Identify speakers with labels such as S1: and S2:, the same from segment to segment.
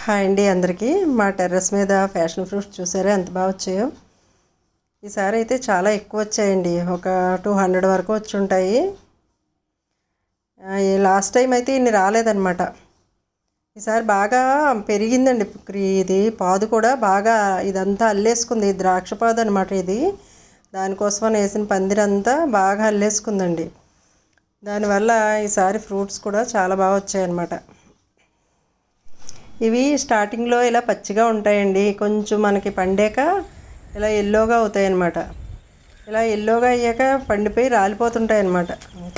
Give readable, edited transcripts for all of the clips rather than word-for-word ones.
S1: Hi అండి అందరికీ. మా టెర్రస్ మీద ఫ్యాషన్ ఫ్రూట్స్ చూసారా ఎంత బాగా వచ్చాయో. ఈసారి అయితే చాలా ఎక్కువ వచ్చాయండి, ఒక 200 వరకు వచ్చి ఉంటాయి. లాస్ట్ టైం అయితే ఇన్ని రాలేదన్నమాట. ఈసారి బాగా పెరిగిందండి. ఇది పాదు కూడా బాగా ఇదంతా అల్లేసుకుంది. ద్రాక్ష పాదు అనమాట ఇది. దానికోసం వేసిన పందిరంతా బాగా అల్లేసుకుందండి. దానివల్ల ఈసారి ఫ్రూట్స్ కూడా చాలా బాగా వచ్చాయన్నమాట. ఇవి స్టార్టింగ్లో ఇలా పచ్చిగా ఉంటాయండి, కొంచెం మనకి పండాక ఇలా ఎల్లోగా అవుతాయి అన్నమాట. ఇలా ఎల్లోగా అయ్యాక పండిపోయి రాలిపోతుంటాయి అన్నమాట.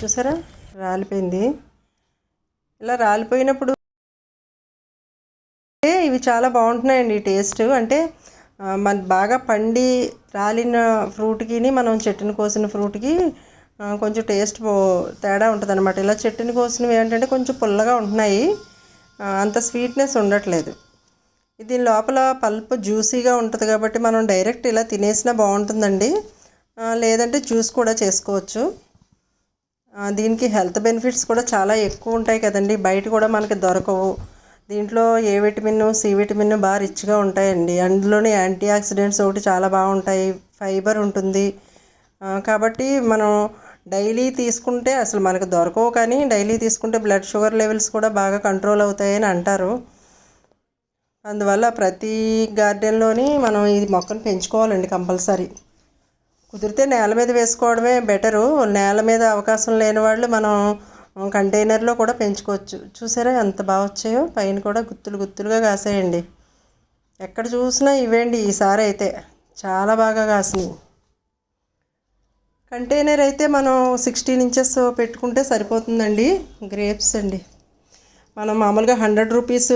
S1: చూసారా, రాలిపోయింది. ఇలా రాలిపోయినప్పుడు ఇవి చాలా బాగుంటున్నాయండి టేస్ట్. అంటే మన బాగా పండి రాలిన ఫ్రూట్కి మనం చెట్టుని కోసిన ఫ్రూట్కి కొంచెం టేస్ట్ తేడా ఉంటుంది అనమాట. ఇలా చెట్టుని కోసినవి ఏంటంటే కొంచెం పుల్లగా ఉంటున్నాయి, అంత స్వీట్నెస్ ఉండట్లేదు. దీని లోపల పల్ప్ జ్యూసీగా ఉంటుంది కాబట్టి మనం డైరెక్ట్ ఇలా తినేసినా బాగుంటుందండి, లేదంటే జ్యూస్ కూడా చేసుకోవచ్చు. దీనికి హెల్త్ బెనిఫిట్స్ కూడా చాలా ఎక్కువ ఉంటాయి కదండి, బయట కూడా మనకి దొరకవు. దీంట్లో ఏ విటమిన్, సి విటమిన్ బాగా రిచ్గా ఉంటాయండి. అందులోని యాంటీ ఆక్సిడెంట్స్ ఒకటి చాలా బాగుంటాయి, ఫైబర్ ఉంటుంది. కాబట్టి మనం డైలీ తీసుకుంటే అసలు మనకు దొరకవు, కానీ డైలీ తీసుకుంటే బ్లడ్ షుగర్ లెవెల్స్ కూడా బాగా కంట్రోల్ అవుతాయని అంటారు. అందువల్ల ప్రతి గార్డెన్లోని మనం ఈ మొక్కను పెంచుకోవాలండి కంపల్సరీ. కుదిరితే నేల మీద వేసుకోవడమే బెటరు. నేల మీద అవకాశం లేని వాళ్ళు మనం కంటైనర్లో కూడా పెంచుకోవచ్చు. చూసారా ఎంత బాగా వచ్చాయో, పైన కూడా గుత్తులు గుత్తులుగా కాసాయండి. ఎక్కడ చూసినా ఇవేండి. ఈసారి అయితే చాలా బాగా కాసినాయి. కంటైనర్ అయితే మనం 16 ఇంచెస్ పెట్టుకుంటే సరిపోతుందండి. గ్రేప్స్ అండి, మనం మామూలుగా 100 రూపీస్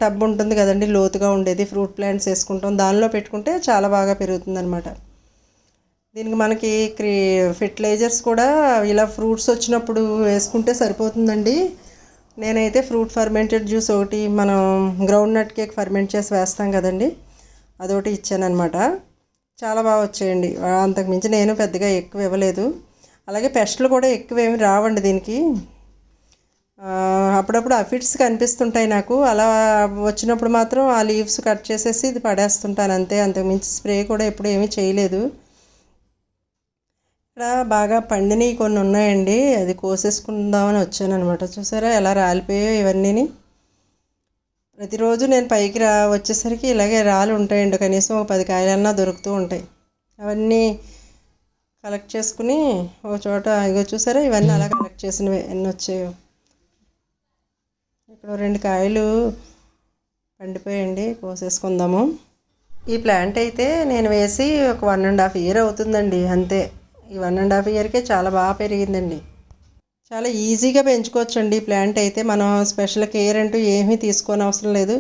S1: టబ్ ఉంటుంది కదండి, లోతుగా ఉండేది, ఫ్రూట్ ప్లాంట్స్ వేసుకుంటాం, దానిలో పెట్టుకుంటే చాలా బాగా పెరుగుతుందన్నమాట. దీనికి మనకి ఫెర్టిలైజర్స్ కూడా ఇలా ఫ్రూట్స్ వచ్చినప్పుడు వేసుకుంటే సరిపోతుందండి. నేనైతే ఫ్రూట్ ఫర్మెంటెడ్ జ్యూస్ ఒకటి, మనం గ్రౌండ్ నట్ కేక్ ఫర్మెంట్ చేసి వేస్తాం కదండి, అదొకటి ఇచ్చానమాట. చాలా బాగా వచ్చాయండి. అంతకుమించి నేను పెద్దగా ఎక్కువ ఇవ్వలేదు. అలాగే పెస్ట్లు కూడా ఎక్కువ ఏమి రావండి దీనికి. అప్పుడప్పుడు అఫిడ్స్ కనిపిస్తుంటాయి నాకు. అలా వచ్చినప్పుడు మాత్రం ఆ లీవ్స్ కట్ చేసేసి ఇది పడేస్తుంటాను అంతే. అంతకుమించి స్ప్రే కూడా ఎప్పుడు ఏమీ చేయలేదు. ఇక్కడ బాగా పండినవి కొన్ని ఉన్నాయండి, అది కోసేసుకుందామని వచ్చాను అనమాట. చూసారా ఎలా రాలిపోయాయో ఇవన్నీ. ప్రతిరోజు నేను పైకి వచ్చేసరికి ఇలాగే రాళ్ళు ఉంటాయండి, కనీసం ఒక 10 కాయలన్నా దొరుకుతూ ఉంటాయి. అవన్నీ కలెక్ట్ చేసుకుని ఒక చోట, ఇగో చూసారా ఇవన్నీ అలా కలెక్ట్ చేసినవి ఎన్ని వచ్చాయో. ఇక్కడ 2 కాయలు పండిపోయండి, కోసేసుకుందాము. ఈ ప్లాంట్ అయితే నేను వేసి ఒక 1.5 ఇయర్ అవుతుందండి అంతే. ఈ 1.5 ఇయర్కే చాలా బాగా పెరిగిందండి. చాలా ఈజీగా పెంచుకోవచ్చండి ఈ ప్లాంట్ అయితే. మనం స్పెషల్ కేర్ అంటూ ఏమీ తీసుకోని అవసరం లేదు.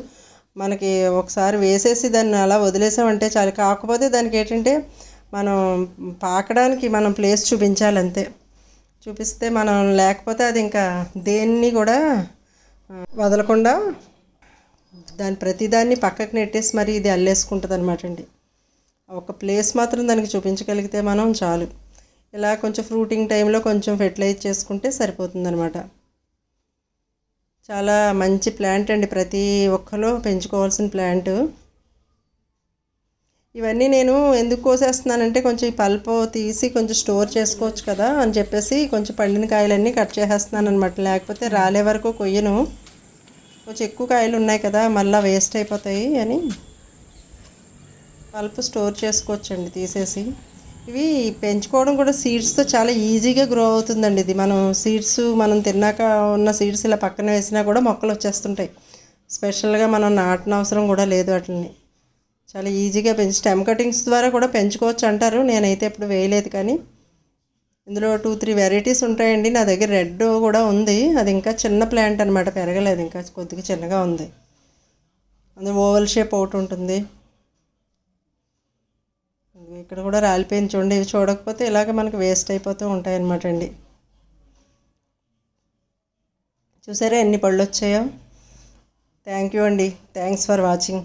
S1: మనకి ఒకసారి వేసేసి దాన్ని అలా వదిలేసామంటే చాలు. కాకపోతే దానికి ఏంటంటే మనం పాకడానికి మనం ప్లేస్ చూపించాలంతే. చూపిస్తే మనం, లేకపోతే అది ఇంకా దేన్ని కూడా వదలకుండా ప్రతిదాన్ని పక్కకు నెట్టేసి మరి ఇది అల్లేసుకుంటుంది అనమాట అండి. ఒక ప్లేస్ మాత్రం దానికి చూపించగలిగితే మనం చాలు. ఇలా కొంచెం ఫ్రూటింగ్ టైంలో కొంచెం ఫెర్టిలైజ్ చేసుకుంటే సరిపోతుందనమాట. చాలా మంచి ప్లాంట్ అండి, ప్రతి ఒక్కరు పెంచుకోవాల్సిన ప్లాంట్. ఇవన్నీ నేను ఎందుకు కోసేస్తున్నానంటే కొంచెం ఈ పల్ప్ తీసి కొంచెం స్టోర్ చేసుకోవచ్చు కదా అని చెప్పేసి కొంచెం పండిన కాయలన్నీ కట్ చేసేస్తున్నాను అనమాట. లేకపోతే రాలే వరకు కొయ్యను. కొంచెం ఎక్కువ కాయలు ఉన్నాయి కదా, మళ్ళీ వేస్ట్ అయిపోతాయి అని పల్ప్ స్టోర్ చేసుకోవచ్చండి తీసేసి. ఇవి పెంచుకోవడం కూడా సీడ్స్తో చాలా ఈజీగా గ్రో అవుతుందండి. ఇది మనం తిన్నాక ఉన్న సీడ్స్ ఇలా పక్కన వేసినా కూడా మొక్కలు వచ్చేస్తుంటాయి. స్పెషల్గా మనం నాటిన అవసరం కూడా లేదు వాటిని. చాలా ఈజీగా స్టెమ్ కటింగ్స్ ద్వారా కూడా పెంచుకోవచ్చు అంటారు. నేనైతే ఎప్పుడు వేయలేదు, కానీ ఇందులో 2-3 వెరైటీస్ ఉంటాయండి. నా దగ్గర రెడ్ కూడా ఉంది, అది ఇంకా చిన్న ప్లాంట్ అనమాట, పెరగలేదు, ఇంకా కొద్దిగా చిన్నగా ఉంది. అందులో ఓవల్ షేప్ ఒకటి ఉంటుంది. ఇక్కడ కూడా రాలిపోయింది చూడండి. ఇవి చూడకపోతే ఇలాగ మనకు వేస్ట్ అయిపోతూ ఉంటాయి అన్నమాట అండి. చూసారా ఎన్ని పళ్ళు వచ్చాయో. థ్యాంక్ యూ అండి, థ్యాంక్స్ ఫర్ వాచింగ్.